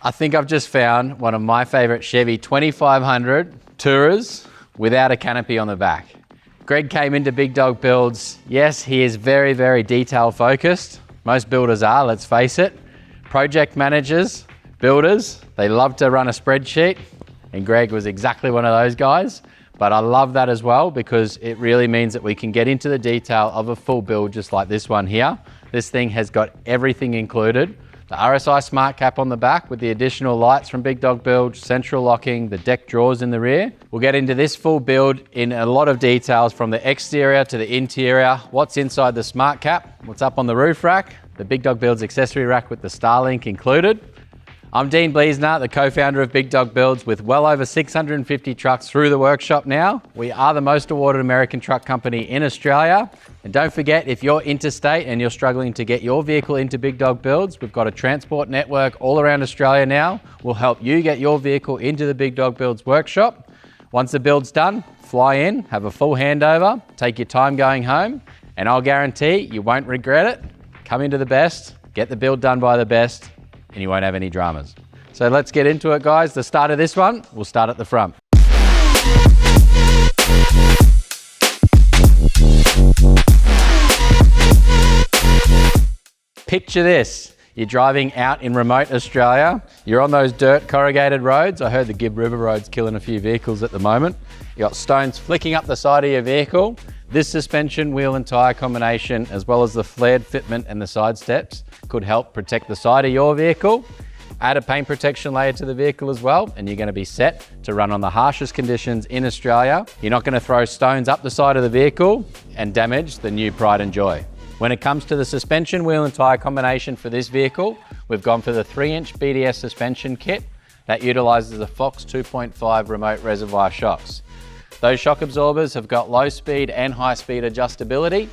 I think I've just found one of my favorite Chevy 2500 Tourers without a canopy on the back. Greg came into Big Dog Builds. Yes, he is very, very detail focused. Most builders are, let's face it. Project managers, builders, they love to run a spreadsheet, and Greg was exactly one of those guys. But I love that as well because it really means that we can get into the detail of a full build just like this one here. This thing has got everything included. The RSI smart cap on the back with the additional lights from Big Dog Build, central locking, the deck drawers in the rear. We'll get into this full build in a lot of details from the exterior to the interior, what's inside the smart cap, what's up on the roof rack, the Big Dog Builds accessory rack with the Starlink included. I'm Dean Bleasner, the co-founder of Big Dog Builds with well over 650 trucks through the workshop now. We are the most awarded American truck company in Australia. And don't forget, if you're interstate and you're struggling to get your vehicle into Big Dog Builds, we've got a transport network all around Australia now. We'll help you get your vehicle into the Big Dog Builds workshop. Once the build's done, fly in, have a full handover, take your time going home, and I'll guarantee you won't regret it. Come into the best, get the build done by the best, and you won't have any dramas. So let's get into it, guys. The start of this one, we'll start at the front. Picture this. You're driving out in remote Australia. You're on those dirt corrugated roads. I heard the Gibb River Road's killing a few vehicles at the moment. You got stones flicking up the side of your vehicle. This suspension, wheel and tyre combination, as well as the flared fitment and the side steps, could help protect the side of your vehicle. Add a paint protection layer to the vehicle as well, and you're going to be set to run on the harshest conditions in Australia. You're not going to throw stones up the side of the vehicle and damage the new pride and joy. When it comes to the suspension, wheel and tyre combination for this vehicle, we've gone for the 3-inch BDS suspension kit that utilises the Fox 2.5 remote reservoir shocks. Those shock absorbers have got low speed and high speed adjustability.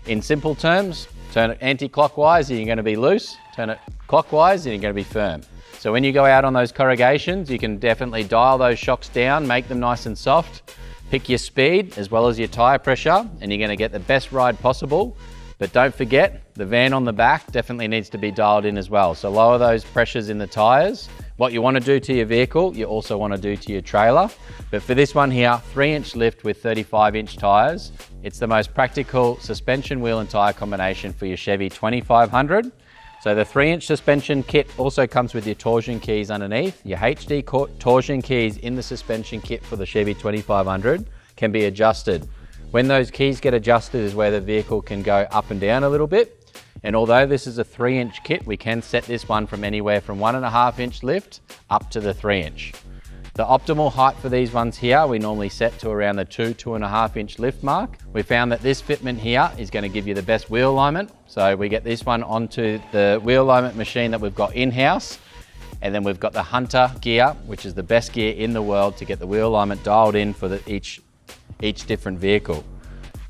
In simple terms, turn it anti-clockwise and you're going to be loose, turn it clockwise and you're going to be firm. So when you go out on those corrugations, you can definitely dial those shocks down, make them nice and soft, pick your speed as well as your tyre pressure, and you're going to get the best ride possible. But don't forget, the van on the back definitely needs to be dialed in as well. So lower those pressures in the tyres. What you want to do to your vehicle, you also want to do to your trailer. But for this one here, 3-inch lift with 35-inch tyres. It's the most practical suspension, wheel and tyre combination for your Chevy 2500. So the 3-inch suspension kit also comes with your torsion keys underneath. Your HD torsion keys in the suspension kit for the Chevy 2500 can be adjusted. When those keys get adjusted is where the vehicle can go up and down a little bit. And although this is a 3-inch kit, we can set this one from anywhere from 1.5-inch lift up to the 3-inch. The optimal height for these ones here, we normally set to around the 2.5-inch lift mark. We found that this fitment here is going to give you the best wheel alignment. So we get this one onto the wheel alignment machine that we've got in-house. And then we've got the Hunter gear, which is the best gear in the world to get the wheel alignment dialed in for each different vehicle.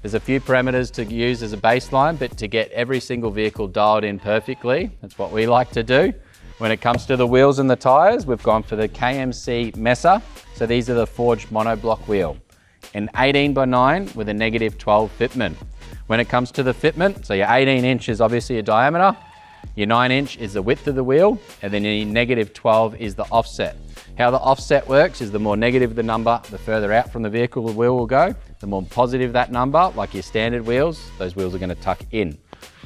There's a few parameters to use as a baseline, but to get every single vehicle dialed in perfectly, that's what we like to do. When it comes to the wheels and the tyres, we've gone for the KMC Mesa. So these are the forged monoblock wheel, an 18x9 with a -12 fitment. When it comes to the fitment, so your 18 inch is obviously your diameter, your 9-inch is the width of the wheel, and then your -12 is the offset. How the offset works is the more negative the number, the further out from the vehicle the wheel will go. The more positive that number, like your standard wheels, those wheels are going to tuck in.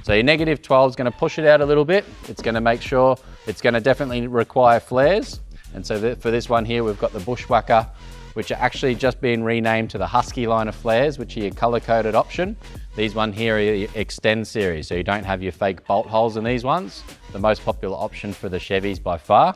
So your -12 is going to push it out a little bit. It's going to make sure it's going to definitely require flares. And so for this one here, we've got the Bushwhacker, which are actually just being renamed to the Husky line of flares, which are your color-coded option. These one here are your Extend series, so you don't have your fake bolt holes in these ones. The most popular option for the Chevys by far.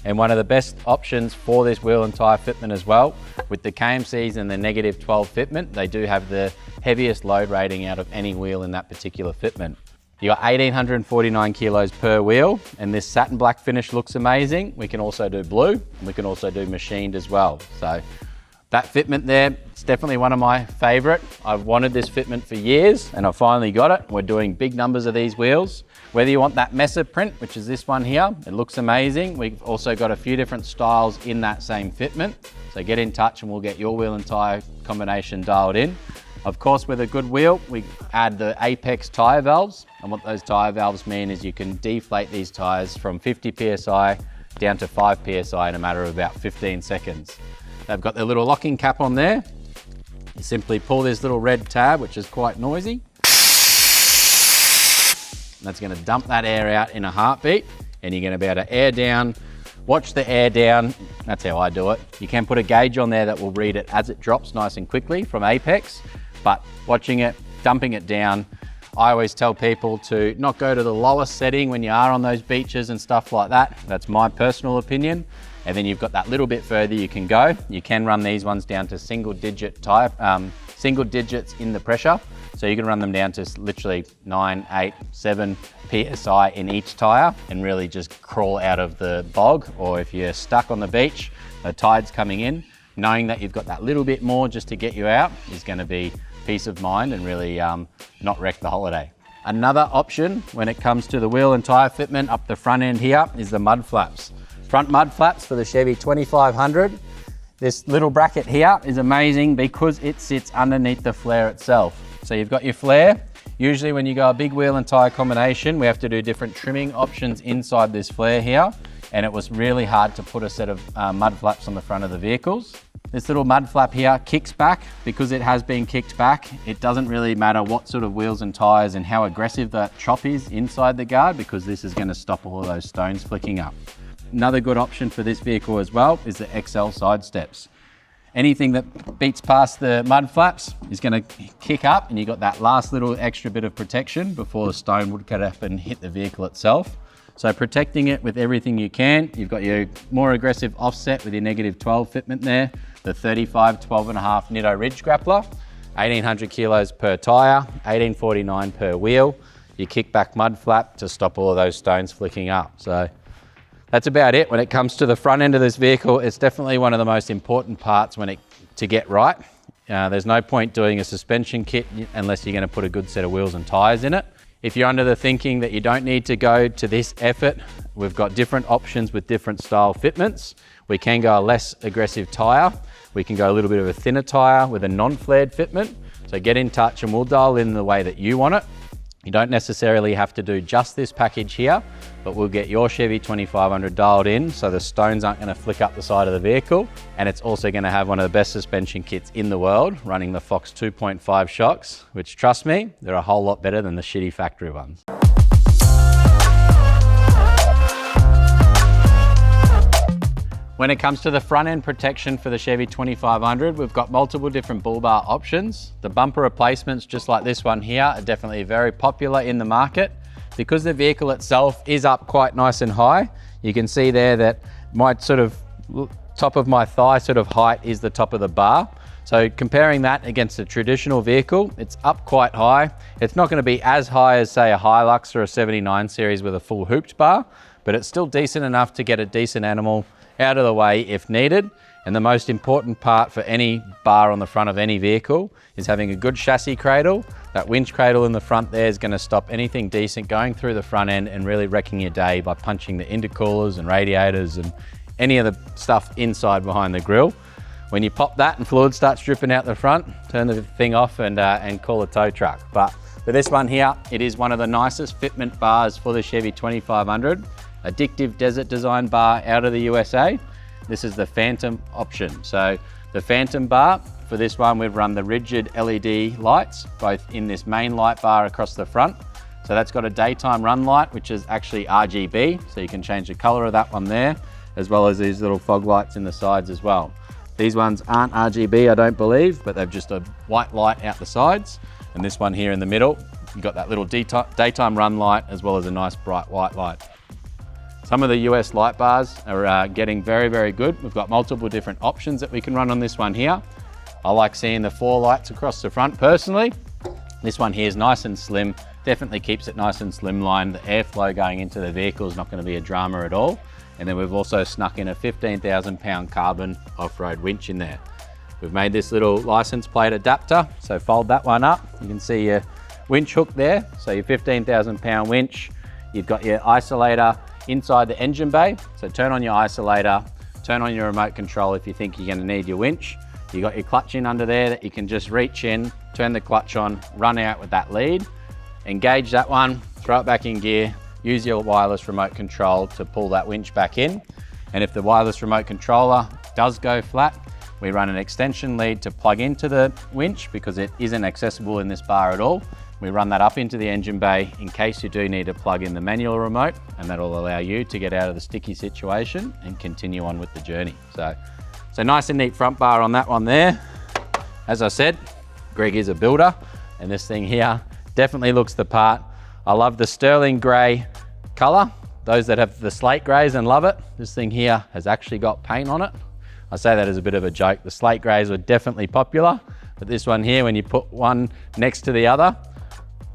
And one of the best options for this wheel and tyre fitment as well, with the KMCs and the -12 fitment, they do have the heaviest load rating out of any wheel in that particular fitment. You got 1,849 kilos per wheel, and this satin black finish looks amazing. We can also do blue, and we can also do machined as well. So that fitment there, it's definitely one of my favorite. I've wanted this fitment for years, and I finally got it. We're doing big numbers of these wheels. Whether you want that Mesa print, which is this one here, it looks amazing. We've also got a few different styles in that same fitment. So get in touch and we'll get your wheel and tyre combination dialed in. Of course, with a good wheel, we add the Apex tyre valves. And what those tyre valves mean is you can deflate these tyres from 50 PSI down to 5 PSI in a matter of about 15 seconds. They've got their little locking cap on there. You simply pull this little red tab, which is quite noisy. That's going to dump that air out in a heartbeat, and you're going to be able to air down, watch the air down. That's how I do it. You can put a gauge on there that will read it as it drops nice and quickly from apex, but watching it, dumping it down, I always tell people to not go to the lowest setting when you are on those beaches and stuff like that. That's my personal opinion. And then you've got that little bit further you can go. You can run these ones down to single digits in the pressure. So you can run them down to literally 9, 8, 7 PSI in each tyre and really just crawl out of the bog. Or if you're stuck on the beach, the tide's coming in, knowing that you've got that little bit more just to get you out is going to be peace of mind and really not wreck the holiday. Another option when it comes to the wheel and tyre fitment up the front end here is the mud flaps. Front mud flaps for the Chevy 2500. This little bracket here is amazing because it sits underneath the flare itself. So you've got your flare. Usually when you go a big wheel and tyre combination, we have to do different trimming options inside this flare here. And it was really hard to put a set of mud flaps on the front of the vehicles. This little mud flap here kicks back. Because it has been kicked back, it doesn't really matter what sort of wheels and tyres and how aggressive that chop is inside the guard, because this is going to stop all of those stones flicking up. Another good option for this vehicle as well is the XL side steps. Anything that beats past the mud flaps is going to kick up, and you've got that last little extra bit of protection before the stone would cut up and hit the vehicle itself. So protecting it with everything you can. You've got your more aggressive offset with your -12 fitment there, the 35 12.5 Nitto Ridge Grappler, 1800 kilos per tyre, 1849 per wheel, your kickback mud flap to stop all of those stones flicking up. So that's about it. When it comes to the front end of this vehicle, it's definitely one of the most important parts to get right. There's no point doing a suspension kit unless you're going to put a good set of wheels and tyres in it. If you're under the thinking that you don't need to go to this effort, we've got different options with different style fitments. We can go a less aggressive tyre. We can go a little bit of a thinner tyre with a non-flared fitment. So get in touch and we'll dial in the way that you want it. You don't necessarily have to do just this package here, but we'll get your Chevy 2500 dialed in so the stones aren't going to flick up the side of the vehicle. And it's also going to have one of the best suspension kits in the world, running the Fox 2.5 shocks, which, trust me, they're a whole lot better than the shitty factory ones. When it comes to the front end protection for the Chevy 2500, we've got multiple different bull bar options. The bumper replacements, just like this one here, are definitely very popular in the market. Because the vehicle itself is up quite nice and high, you can see there that my sort of top of my thigh sort of height is the top of the bar. So comparing that against a traditional vehicle, it's up quite high. It's not going to be as high as, say, a Hilux or a 79 series with a full hooped bar, but it's still decent enough to get a decent animal out of the way if needed. And the most important part for any bar on the front of any vehicle is having a good chassis cradle. That winch cradle in the front there is going to stop anything decent going through the front end and really wrecking your day by punching the intercoolers and radiators and any of the stuff inside behind the grille. When you pop that and fluid starts dripping out the front, turn the thing off and call a tow truck. But for this one here, it is one of the nicest fitment bars for the Chevy 2500. Addictive desert design bar out of the USA. This is the Phantom option. So the Phantom bar, for this one we've run the rigid LED lights, both in this main light bar across the front. So that's got a daytime run light, which is actually RGB, so you can change the color of that one there, as well as these little fog lights in the sides as well. These ones aren't RGB, I don't believe, but they've just a white light out the sides. And this one here in the middle, you've got that little daytime run light, as well as a nice bright white light. Some of the US light bars are getting very, very good. We've got multiple different options that we can run on this one here. I like seeing the 4 lights across the front personally. This one here is nice and slim, definitely keeps it nice and slimline. The airflow going into the vehicle is not going to be a drama at all. And then we've also snuck in a 15,000 pound carbon off-road winch in there. We've made this little license plate adapter, so fold that one up. You can see your winch hook there. So your 15,000 pound winch, you've got your isolator inside the engine bay. So turn on your isolator, turn on your remote control if you think you're going to need your winch. You got your clutch in under there that you can just reach in, turn the clutch on, run out with that lead, engage that one, throw it back in gear, use your wireless remote control to pull that winch back in. And if the wireless remote controller does go flat, we run an extension lead to plug into the winch because it isn't accessible in this bar at all. We run that up into the engine bay in case you do need to plug in the manual remote, and that'll allow you to get out of the sticky situation and continue on with the journey. So nice and neat front bar on that one there. As I said, Greg is a builder, and this thing here definitely looks the part. I love the Sterling Grey color. Those that have the slate greys and love it, this thing here has actually got paint on it. I say that as a bit of a joke. The slate greys were definitely popular, but this one here, when you put one next to the other,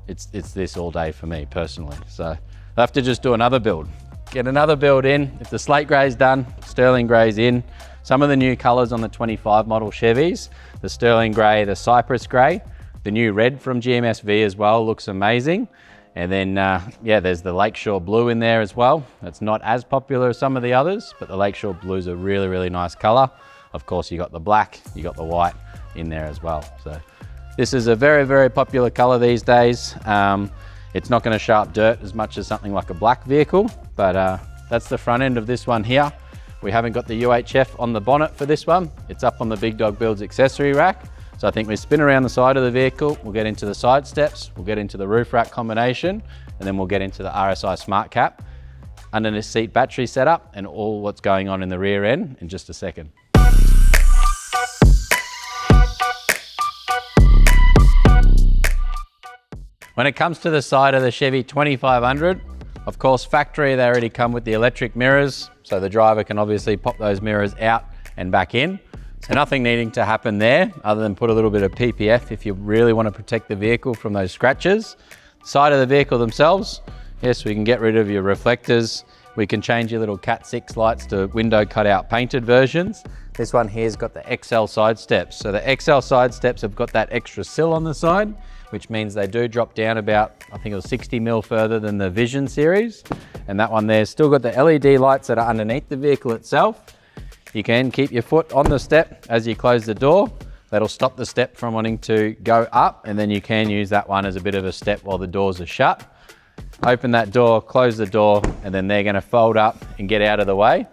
it's this all day for me personally. So I'll have to just do another build. Get another build in. If the slate grey's done, Sterling grey's in. Some of the new colors on the 25 model Chevys, the Sterling Grey, the Cypress Grey, the new red from GMSV as well looks amazing. And then, yeah, there's the Lakeshore Blue in there as well. It's not as popular as some of the others, but the Lakeshore Blue is a really, really nice color. Of course, you got the black, you got the white in there as well. So this is a very, very popular color these days. It's not going to show up dirt as much as something like a black vehicle, but that's the front end of this one here. We haven't got the UHF on the bonnet for this one. It's up on the Big Dog Builds accessory rack. So I think we spin around the side of the vehicle, we'll get into the side steps, we'll get into the roof rack combination, and then we'll get into the RSI Smart Cap, under the seat battery setup, and all what's going on in the rear end in just a second. When it comes to the side of the Chevy 2500, of course, factory, they already come with the electric mirrors, so the driver can obviously pop those mirrors out and back in. So nothing needing to happen there other than put a little bit of PPF if you really want to protect the vehicle from those scratches. Side of the vehicle themselves, yes, we can get rid of your reflectors. We can change your little Cat 6 lights to window cutout painted versions. This one here's got the XL side steps. So the XL side steps have got that extra sill on the side, which means they do drop down about, I think it was 60 mil further than the Vision series. And that one there's still got the LED lights that are underneath the vehicle itself. You can keep your foot on the step as you close the door. That'll stop the step from wanting to go up, and then you can use that one as a bit of a step while the doors are shut. Open that door, close the door, and then they're gonna fold up and get out of the way.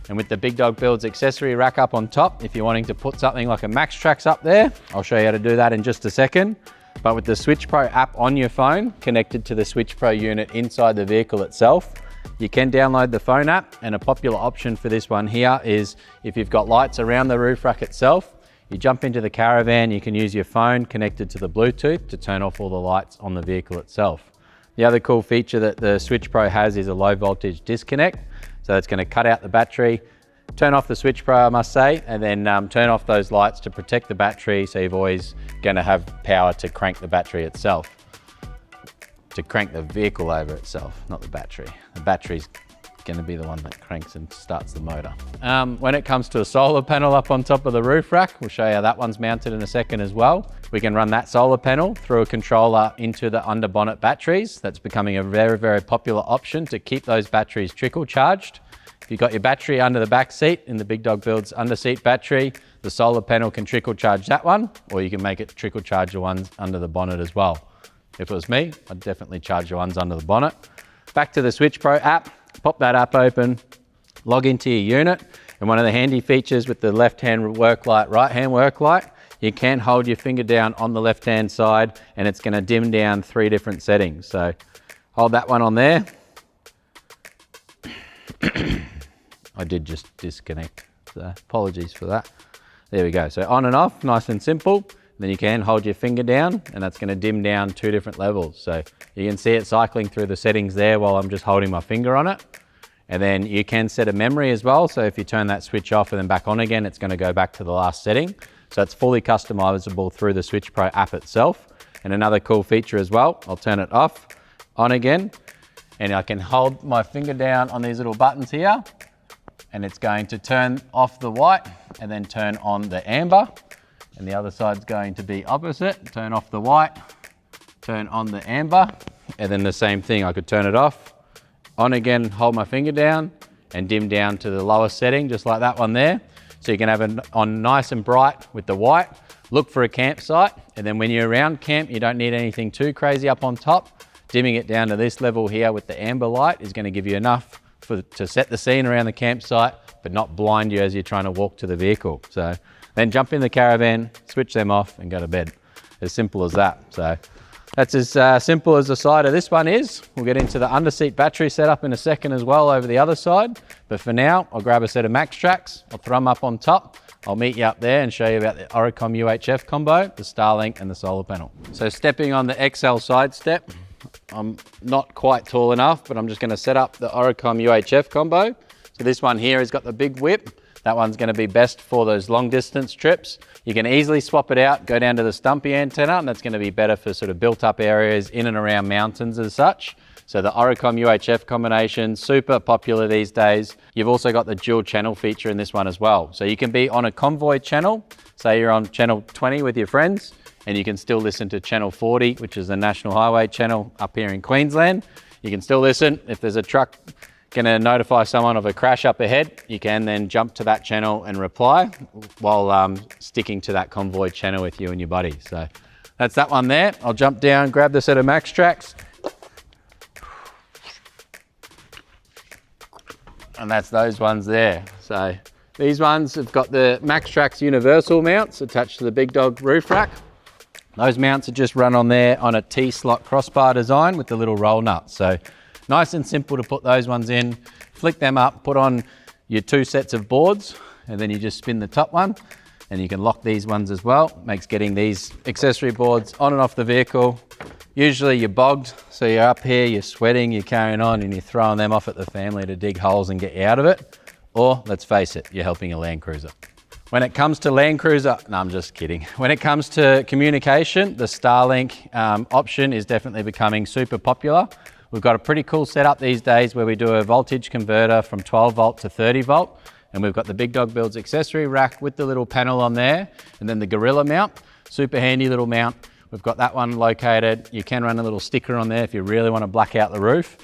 And with the Big Dog Builds accessory rack up on top, if you're wanting to put something like a Max Trax up there, I'll show you how to do that in just a second. But with the Switch Pro app on your phone, connected to the Switch Pro unit inside the vehicle itself, you can download the phone app, and a popular option for this one here is if you've got lights around the roof rack itself, you jump into the caravan, you can use your phone connected to the Bluetooth to turn off all the lights on the vehicle itself. The other cool feature that the Switch Pro has is a low voltage disconnect. So it's going to cut out the battery, turn off the Switch Pro, I must say, and then turn off those lights to protect the battery, so you're always going to have power to crank the battery itself. To crank the vehicle over itself, not the battery. The battery's going to be the one that cranks and starts the motor. When it comes to a solar panel up on top of the roof rack, we'll show you how that one's mounted in a second as well. We can run that solar panel through a controller into the under bonnet batteries. That's becoming a very, very popular option to keep those batteries trickle charged. If you've got your battery under the back seat in the Big Dog Builds under seat battery, the solar panel can trickle charge that one, or you can make it trickle charge the ones under the bonnet as well. If it was me, I'd definitely charge the ones under the bonnet. Back to the Switch Pro app, pop that app open, log into your unit, and one of the handy features with the left-hand work light, right-hand work light, you can hold your finger down on the left-hand side and it's going to dim down 3 different settings. So hold that one on there. I did just disconnect, so apologies for that. There we go. So on and off, nice and simple. Then you can hold your finger down and that's going to dim down 2 different levels. So you can see it cycling through the settings there while I'm just holding my finger on it. And then you can set a memory as well. So if you turn that switch off and then back on again, it's going to go back to the last setting. So it's fully customizable through the Switch Pro app itself. And another cool feature as well, I'll turn it off, on again, and I can hold my finger down on these little buttons here, and it's going to turn off the white and then turn on the amber. And the other side's going to be opposite. Turn off the white, turn on the amber, and then the same thing. I could turn it off, on again, hold my finger down, and dim down to the lowest setting, just like that one there. So you can have it on nice and bright with the white. Look for a campsite, and then when you're around camp, you don't need anything too crazy up on top. Dimming it down to this level here with the amber light is going to give you enough to set the scene around the campsite, but not blind you as you're trying to walk to the vehicle. So then jump in the caravan, switch them off and go to bed. As simple as that. So that's as simple as the side of this one is. We'll get into the underseat battery setup in a second as well over the other side. But for now, I'll grab a set of Max Tracks, I'll throw them up on top. I'll meet you up there and show you about the Oricom UHF combo, the Starlink and the solar panel. So stepping on the XL side step, I'm not quite tall enough, but I'm just gonna set up the Oricom UHF combo. So this one here has got the big whip. That one's gonna be best for those long distance trips. You can easily swap it out, go down to the stumpy antenna, and that's gonna be better for sort of built up areas in and around mountains as such. So the Oricom UHF combination, super popular these days. You've also got the dual channel feature in this one as well. So you can be on a convoy channel, say you're on channel 20 with your friends, and you can still listen to channel 40, which is the national highway channel up here in Queensland. You can still listen. If there's a truck gonna notify someone of a crash up ahead, you can then jump to that channel and reply while sticking to that convoy channel with you and your buddy. So that's that one there. I'll jump down, grab the set of Max Tracks. And that's those ones there. So these ones have got the Max Tracks universal mounts attached to the big dog roof rack. Those mounts are just run on there on a T-slot crossbar design with the little roll nut. So nice and simple to put those ones in, flick them up, put on your 2 sets of boards, and then you just spin the top one, and you can lock these ones as well. Makes getting these accessory boards on and off the vehicle. Usually you're bogged, so you're up here, you're sweating, you're carrying on, and you're throwing them off at the family to dig holes and get you out of it. Or, let's face it, you're helping a LandCruiser. When it comes to LandCruiser, no, I'm just kidding. When it comes to communication, the Starlink option is definitely becoming super popular. We've got a pretty cool setup these days where we do a voltage converter from 12 volt to 30 volt. And we've got the Big Dog Builds accessory rack with the little panel on there, and then the Gorilla mount, super handy little mount. We've got that one located. You can run a little sticker on there if you really want to black out the roof.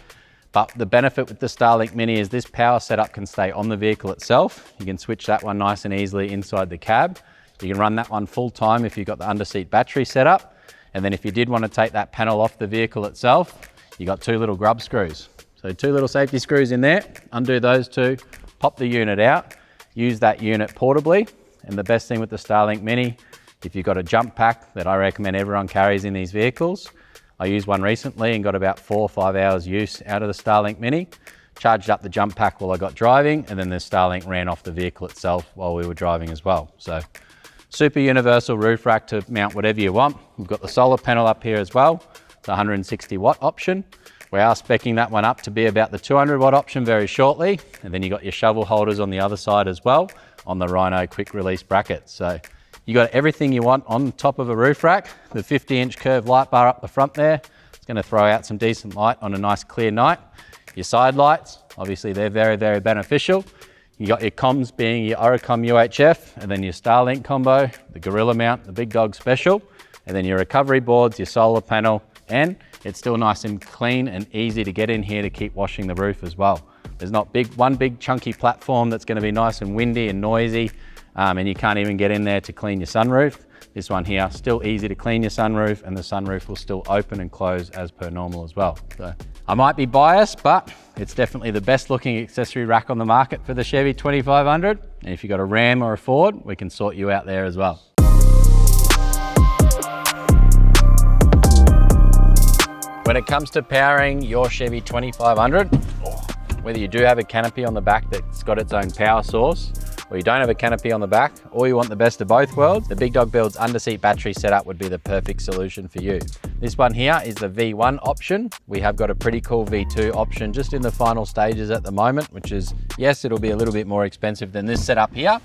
But the benefit with the Starlink Mini is this power setup can stay on the vehicle itself. You can switch that one nice and easily inside the cab. You can run that one full time if you've got the underseat battery setup. And then if you did want to take that panel off the vehicle itself, you got 2 little grub screws. So 2 little safety screws in there, undo those 2, pop the unit out, use that unit portably. And the best thing with the Starlink Mini, if you've got a jump pack that I recommend everyone carries in these vehicles, I used one recently and got about 4 or 5 hours use out of the Starlink Mini. Charged up the jump pack while I got driving, and then the Starlink ran off the vehicle itself while we were driving as well. So super universal roof rack to mount whatever you want. We've got the solar panel up here as well. It's a 160 watt option. We are speccing that one up to be about the 200 watt option very shortly. And then you got your shovel holders on the other side as well on the Rhino quick release brackets. So you got everything you want on top of a roof rack. The 50-inch curved light bar up the front there. It's going to throw out some decent light on a nice clear night. Your side lights, obviously they're very, very beneficial. You got your comms being your Oricom UHF, and then your Starlink combo, the Gorilla mount, the Big Dog Special, and then your recovery boards, your solar panel, and it's still nice and clean and easy to get in here to keep washing the roof as well. There's not one big chunky platform that's going to be nice and windy and noisy, and you can't even get in there to clean your sunroof. This one here, still easy to clean your sunroof, and the sunroof will still open and close as per normal as well. So I might be biased, but it's definitely the best looking accessory rack on the market for the Chevy 2500. And if you've got a Ram or a Ford, we can sort you out there as well. When it comes to powering your Chevy 2500, whether you do have a canopy on the back that's got its own power source, or you don't have a canopy on the back, or you want the best of both worlds, the Big Dog Builds underseat battery setup would be the perfect solution for you. This one here is the V1 option. We have got a pretty cool V2 option just in the final stages at the moment, which is, yes, it'll be a little bit more expensive than this setup here,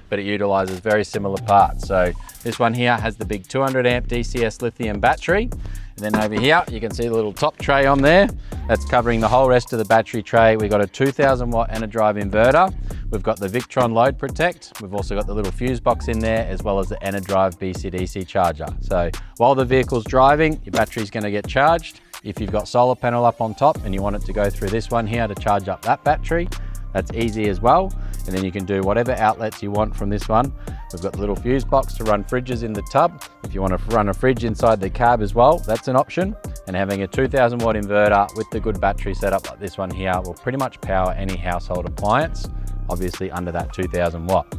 but it utilizes very similar parts. So this one here has the big 200 amp DCS lithium battery. And then over here, you can see the little top tray on there. That's covering the whole rest of the battery tray. We've got a 2000 watt EnerDrive inverter. We've got the Victron Load Protect. We've also got the little fuse box in there, as well as the EnerDrive BCDC charger. So while the vehicle's driving, your battery's gonna get charged. If you've got solar panel up on top and you want it to go through this one here to charge up that battery, that's easy as well. And then you can do whatever outlets you want from this one. We've got the little fuse box to run fridges in the tub. If you want to run a fridge inside the cab as well, that's an option. And having a 2000 watt inverter with the good battery setup like this one here will pretty much power any household appliance. obviously under that 2000 watt.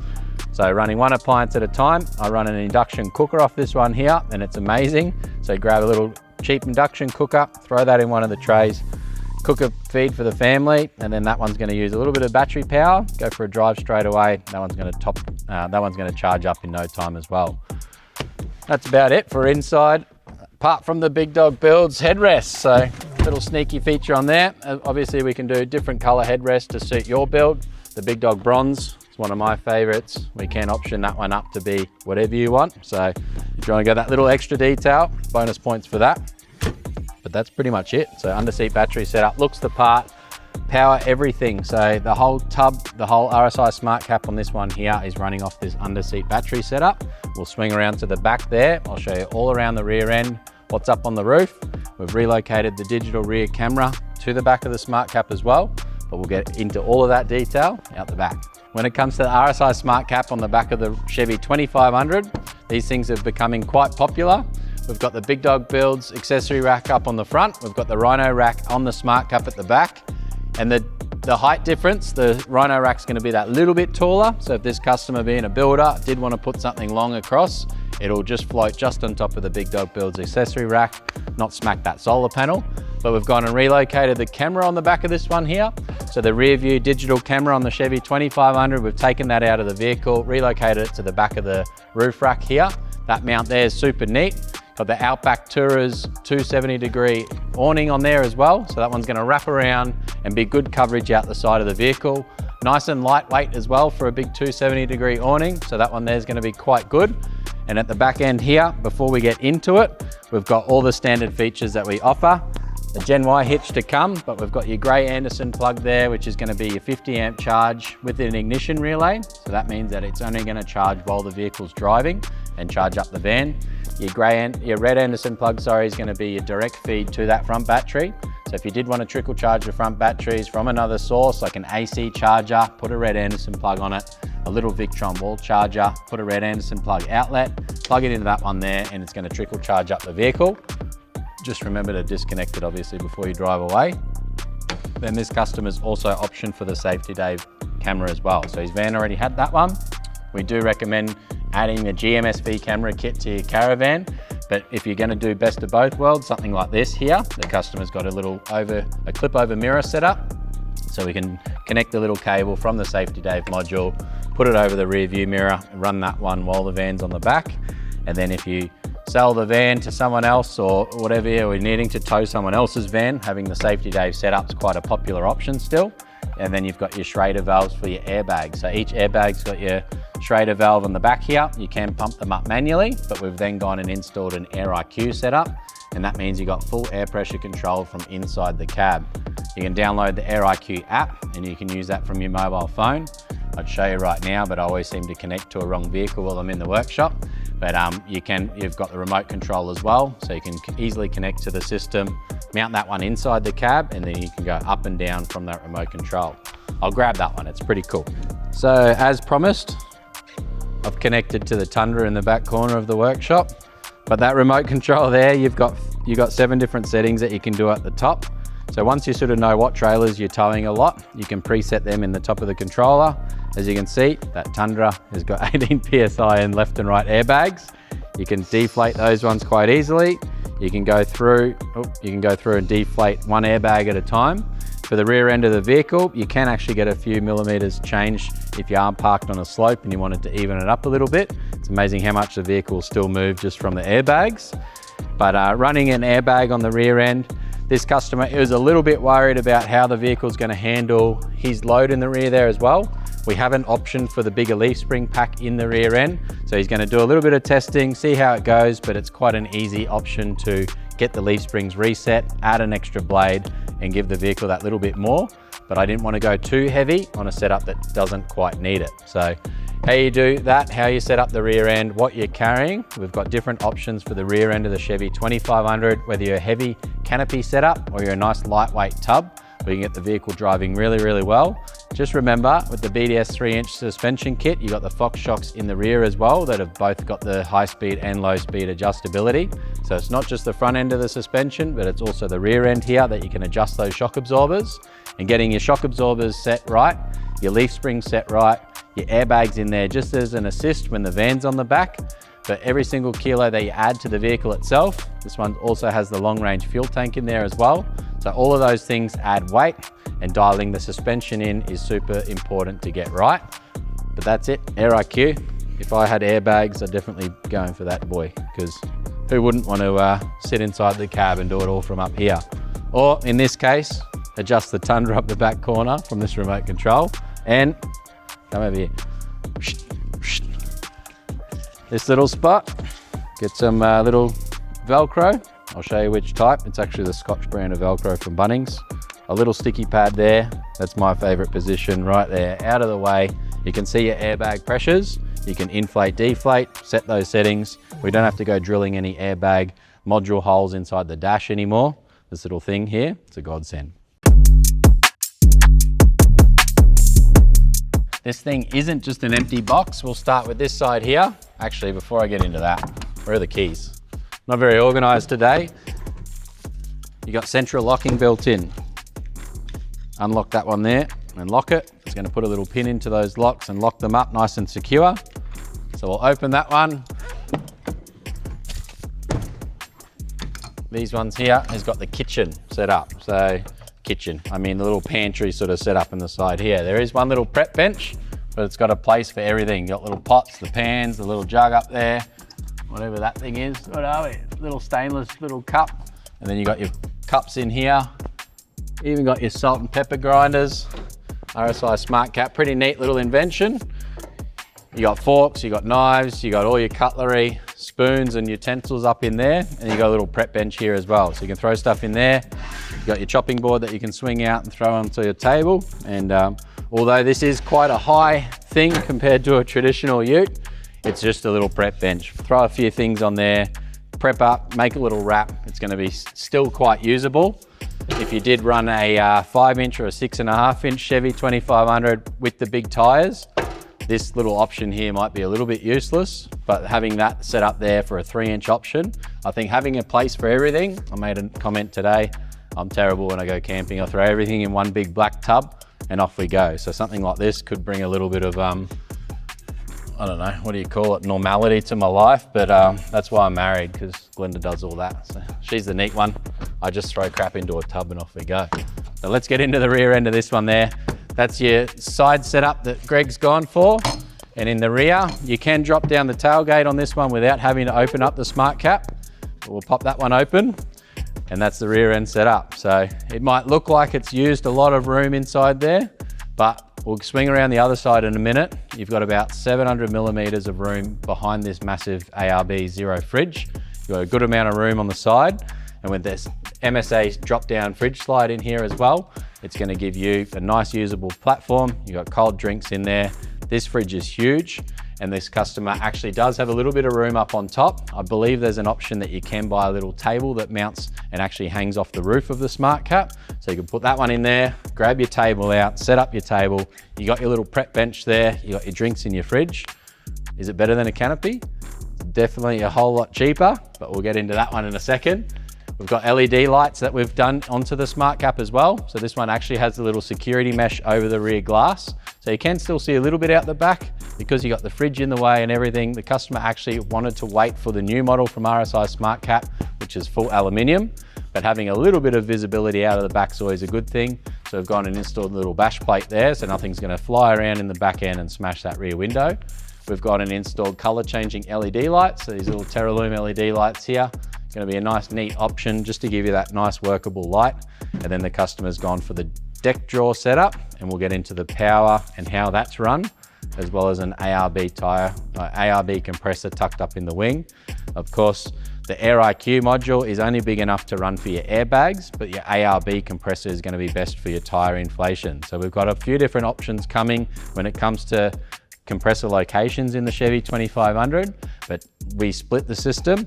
So running one appliance at a time, I run an induction cooker off this one here, and it's amazing. So you grab a little cheap induction cooker, throw that in one of the trays, cook a feed for the family, and then that one's going to use a little bit of battery power, go for a drive straight away. That one's going to charge up in no time as well. That's about it for inside, apart from the big dog builds headrests. So little sneaky feature on there. Obviously we can do different color headrests to suit your build. The big dog bronze, one of my favorites. We can option that one up to be whatever you want. So if you want to go that little extra detail, bonus points for that. But that's pretty much it. So under-seat battery setup, looks the part, power everything. So the whole tub, the whole RSI smart cap on this one here is running off this under-seat battery setup. We'll swing around to the back there. I'll show you all around the rear end, what's up on the roof. We've relocated the digital rear camera to the back of the smart cap as well, but we'll get into all of that detail out the back. When it comes to the RSI smart cap on the back of the Chevy 2500, these things are becoming quite popular. We've got the big dog builds accessory rack up on the front. We've got the Rhino rack on the smart cap at the back. And the height difference, the Rhino rack's gonna be that little bit taller. So if this customer being a builder did want to put something long across, it'll just float just on top of the big dog builds accessory rack, not smack that solar panel. But we've gone and relocated the camera on the back of this one here. So the rear view digital camera on the Chevy 2500, we've taken that out of the vehicle, relocated it to the back of the roof rack here. That mount there is super neat. Got the Outback Tourers 270-degree awning on there as well. So that one's gonna wrap around and be good coverage out the side of the vehicle. Nice and lightweight as well for a big 270-degree awning. So that one there is gonna be quite good. And at the back end here, before we get into it, we've got all the standard features that we offer. The Gen Y hitch to come, but we've got your Gray Anderson plug there, which is going to be your 50 amp charge with an ignition relay. So that means that it's only going to charge while the vehicle's driving and charge up the van. Your Red Anderson plug, is going to be your direct feed to that front battery. So if you did want to trickle charge the front batteries from another source, like an AC charger, put a Red Anderson plug on it, a little Victron wall charger, put a Red Anderson plug outlet, plug it into that one there, and it's going to trickle charge up the vehicle. Just remember to disconnect it obviously before you drive away. Then this customer's also optioned for the Safety Dave camera as well. So his van already had that one. We do recommend adding the GMSV camera kit to your caravan, but if you're going to do best of both worlds, something like this here, the customer's got a clip over mirror setup. So we can connect the little cable from the Safety Dave module, put it over the rear view mirror, run that one while the van's on the back. And then if you sell the van to someone else or whatever, we're needing to tow someone else's van, having the Safety Dave setup's quite a popular option still. And then you've got your Schrader valves for your airbag. So each airbag's got your Schrader valve on the back here. You can pump them up manually, but we've then gone and installed an Air IQ setup. And that means you got full air pressure control from inside the cab. You can download the Air IQ app and you can use that from your mobile phone. I'd show you right now, but I always seem to connect to a wrong vehicle while I'm in the workshop. But you've got the remote control as well, so you can easily connect to the system, mount that one inside the cab, and then you can go up and down from that remote control. I'll grab that one, it's pretty cool. So as promised, I've connected to the Tundra in the back corner of the workshop. But that remote control there, you've got 7 different settings that you can do at the top. So once you sort of know what trailers you're towing a lot, you can preset them in the top of the controller. As you can see, that Tundra has got 18 PSI in left and right airbags. You can deflate those ones quite easily. You can go through and deflate one airbag at a time. For the rear end of the vehicle, you can actually get a few millimeters changed if you are parked on a slope and you wanted to even it up a little bit. It's amazing how much the vehicle will still move just from the airbags. But running an airbag on the rear end, this customer is a little bit worried about how the vehicle's going to handle his load in the rear there as well. We have an option for the bigger leaf spring pack in the rear end. So he's going to do a little bit of testing, see how it goes, but it's quite an easy option to get the leaf springs reset, add an extra blade and give the vehicle that little bit more. But I didn't want to go too heavy on a setup that doesn't quite need it. So how you do that, how you set up the rear end, what you're carrying. We've got different options for the rear end of the Chevy 2500, whether you're a heavy canopy setup or you're a nice lightweight tub, where you can get the vehicle driving really, really well. Just remember, with the BDS 3-inch suspension kit, you got the Fox shocks in the rear as well that have both got the high speed and low speed adjustability. So it's not just the front end of the suspension, but it's also the rear end here that you can adjust those shock absorbers. and getting your shock absorbers set right, your leaf springs set right, your airbags in there just as an assist when the van's on the back. But every single kilo that you add to the vehicle itself, this one also has the long range fuel tank in there as well. So all of those things add weight, and dialing the suspension in is super important to get right. But that's it, Air IQ. If I had airbags, I'd definitely be going for that boy, because who wouldn't want to sit inside the cab and do it all from up here? Or in this case, adjust the tundra up the back corner from this remote control, and come over here. This little spot, get some little Velcro. I'll show you which type. It's actually the Scotch brand of Velcro from Bunnings. A little sticky pad there. That's my favorite position right there, out of the way. You can see your airbag pressures. You can inflate, deflate, set those settings. We don't have to go drilling any airbag module holes inside the dash anymore. This little thing here, it's a godsend. This thing isn't just an empty box. We'll start with this side here. Actually, before I get into that, where are the keys? Not very organized today. You got central locking built in. Unlock that one there and lock it. It's going to put a little pin into those locks and lock them up nice and secure. So we'll open that one. These ones here has got the kitchen set up. So kitchen, I mean the little pantry sort of set up in the side here. There is one little prep bench, but it's got a place for everything. You got little pots, the pans, the little jug up there, whatever that thing is. What are we? Little stainless little cup. And then you got your cups in here. Even got your salt and pepper grinders. RSI Smart Cap, pretty neat little invention. You got forks, you got knives, you got all your cutlery, spoons and utensils up in there, and you got a little prep bench here as well. So you can throw stuff in there. You got your chopping board that you can swing out and throw onto your table. And although this is quite a high thing compared to a traditional ute, it's just a little prep bench. Throw a few things on there, prep up, make a little wrap. It's going to be still quite usable. If you did run a 5-inch or a 6.5-inch Chevy 2500 with the big tyres, this little option here might be a little bit useless, but having that set up there for a 3-inch option, I think having a place for everything. I made a comment today, I'm terrible when I go camping. I throw everything in one big black tub and off we go. So something like this could bring a little bit of, I don't know, what do you call it, normality to my life, but that's why I'm married, because Glenda does all that. So she's the neat one. I just throw crap into a tub and off we go. So let's get into the rear end of this one there. That's your side setup that Greg's gone for. And in the rear, you can drop down the tailgate on this one without having to open up the Smart Cap. We'll pop that one open, and that's the rear end setup. So it might look like it's used a lot of room inside there, but we'll swing around the other side in a minute. You've got about 700 millimeters of room behind this massive ARB Zero fridge. You've got a good amount of room on the side. And with this MSA drop-down fridge slide in here as well, it's going to give you a nice usable platform. You've got cold drinks in there. This fridge is huge, and this customer actually does have a little bit of room up on top. I believe there's an option that you can buy a little table that mounts and actually hangs off the roof of the Smart Cap. So you can put that one in there, grab your table out, set up your table. You got your little prep bench there. You got your drinks in your fridge. Is it better than a canopy? Definitely a whole lot cheaper, but we'll get into that one in a second. We've got LED lights that we've done onto the Smart Cap as well. So this one actually has a little security mesh over the rear glass. So you can still see a little bit out the back because you got the fridge in the way and everything. The customer actually wanted to wait for the new model from RSI Smart Cap, which is full aluminium, but having a little bit of visibility out of the back is always a good thing. So we've gone and installed a little bash plate there, so nothing's gonna fly around in the back end and smash that rear window. We've gone and installed color changing LED lights. So these little Terralume LED lights here. Going to be a nice neat option just to give you that nice workable light. And then the customer's gone for the deck drawer setup, and we'll get into the power and how that's run, as well as an ARB tyre, ARB compressor tucked up in the wing. Of course, the Air IQ module is only big enough to run for your airbags, but your ARB compressor is going to be best for your tyre inflation. So we've got a few different options coming when it comes to compressor locations in the Chevy 2500, but we split the system.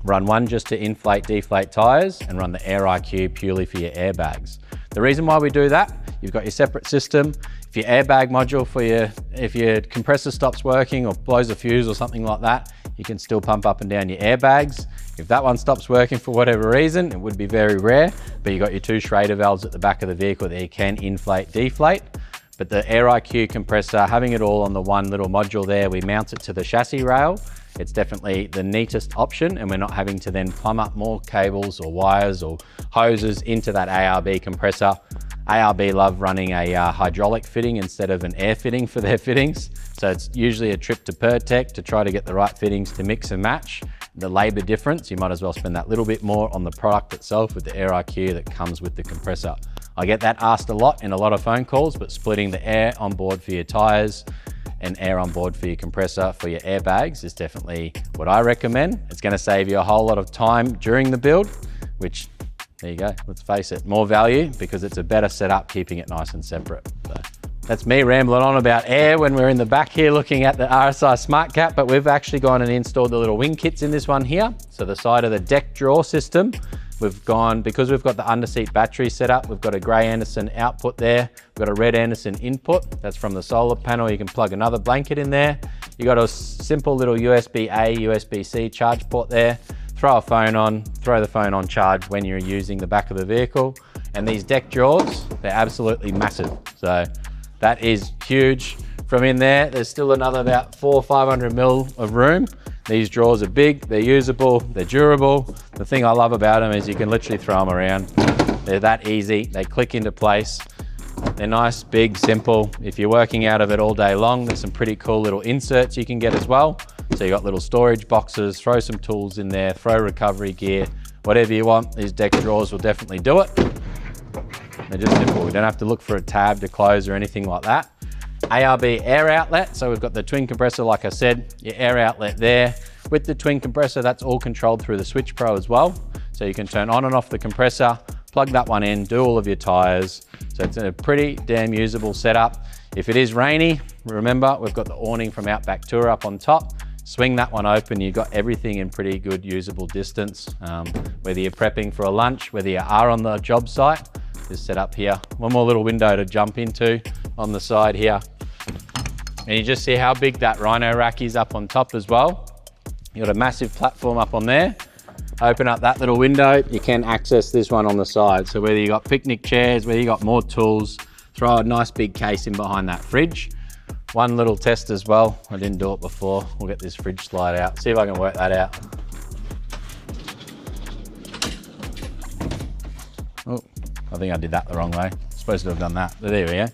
Run one just to inflate, deflate tyres, and run the Air IQ purely for your airbags. The reason why we do that, you've got your separate system. If your airbag module if your compressor stops working or blows a fuse or something like that, you can still pump up and down your airbags. If that one stops working for whatever reason, it would be very rare, but you've got your 2 Schrader valves at the back of the vehicle that you can inflate, deflate. But the Air IQ compressor, having it all on the one little module there, we mount it to the chassis rail. It's definitely the neatest option, and we're not having to then plumb up more cables or wires or hoses into that ARB compressor. ARB love running a hydraulic fitting instead of an air fitting for their fittings. So it's usually a trip to Pertec to try to get the right fittings to mix and match. The labor difference, you might as well spend that little bit more on the product itself with the Air IQ that comes with the compressor. I get that asked a lot in a lot of phone calls, but splitting the air on board for your tires and air on board for your compressor for your airbags is definitely what I recommend. It's going to save you a whole lot of time during the build, which, there you go, let's face it, more value because it's a better setup keeping it nice and separate. So that's me rambling on about air when we're in the back here looking at the RSI Smart Cap, but we've actually gone and installed the little wing kits in this one here. So the side of the deck drawer system, we've gone, because we've got the underseat battery set up, we've got a grey Anderson output there, we've got a red Anderson input, that's from the solar panel. You can plug another blanket in there. You got a simple little USB-A, USB-C charge port there. Throw a phone on, throw the phone on charge when you're using the back of the vehicle. And these deck drawers, they're absolutely massive. So that is huge. From in there, there's still another about 400 or 500 mil of room. These drawers are big, they're usable, they're durable. The thing I love about them is you can literally throw them around. They're that easy, they click into place. They're nice, big, simple. If you're working out of it all day long, there's some pretty cool little inserts you can get as well. So you got little storage boxes, throw some tools in there, throw recovery gear, whatever you want. These deck drawers will definitely do it. They're just simple. We don't have to look for a tab to close or anything like that. ARB air outlet. So we've got the twin compressor, like I said, your air outlet there. With the twin compressor, that's all controlled through the Switch Pro as well. So you can turn on and off the compressor, plug that one in, do all of your tires. So it's a pretty damn usable setup. If it is rainy, remember, we've got the awning from Outback Tour up on top. Swing that one open, you've got everything in pretty good usable distance. Whether you're prepping for a lunch, whether you are on the job site, is set up here. One more little window to jump into on the side here. And you just see how big that Rhino rack is up on top as well. You've got a massive platform up on there. Open up that little window, you can access this one on the side. So whether you got picnic chairs, whether you got more tools, throw a nice big case in behind that fridge. One little test as well, I didn't do it before. We'll get this fridge slide out, see if I can work that out. Oh, I think I did that the wrong way. Supposed to have done that, but there we go.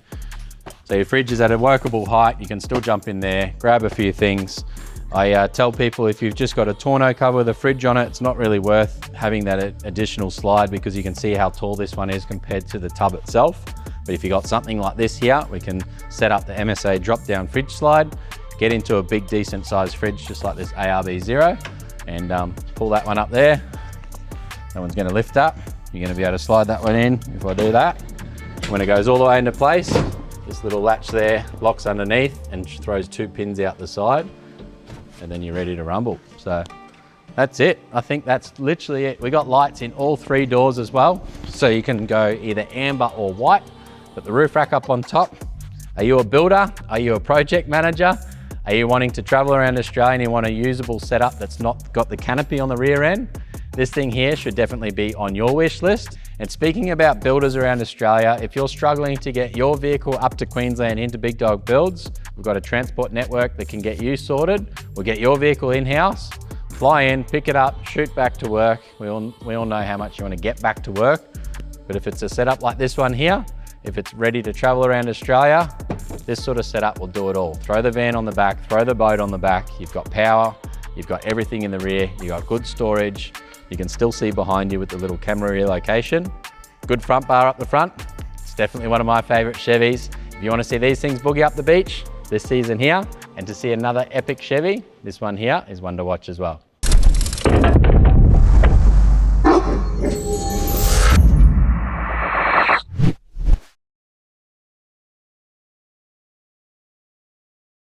So your fridge is at a workable height. You can still jump in there, grab a few things. I tell people if you've just got a tonneau cover with a fridge on it, it's not really worth having that additional slide because you can see how tall this one is compared to the tub itself. But if you got something like this here, we can set up the MSA drop-down fridge slide, get into a big decent sized fridge just like this ARB Zero, and pull that one up there. That one's gonna lift up. You're gonna be able to slide that one in if I do that. When it goes all the way into place, this little latch there locks underneath and throws 2 pins out the side, and then you're ready to rumble. So that's it. I think that's literally it. We got lights in all 3 doors as well. So you can go either amber or white. Got the roof rack up on top. Are you a builder? Are you a project manager? Are you wanting to travel around Australia and you want a usable setup that's not got the canopy on the rear end? This thing here should definitely be on your wish list. And speaking about builders around Australia, if you're struggling to get your vehicle up to Queensland into Big Dog Builds, we've got a transport network that can get you sorted. We'll get your vehicle in-house, fly in, pick it up, shoot back to work. We all know how much you want to get back to work. But if it's a setup like this one here, if it's ready to travel around Australia, this sort of setup will do it all. Throw the van on the back, throw the boat on the back. You've got power, you've got everything in the rear, you've got good storage. You can still see behind you with the little camera relocation. Good front bar up the front. It's definitely one of my favorite Chevys. If you want to see these things boogie up the beach this season here, and to see another epic Chevy, this one here is one to watch as well.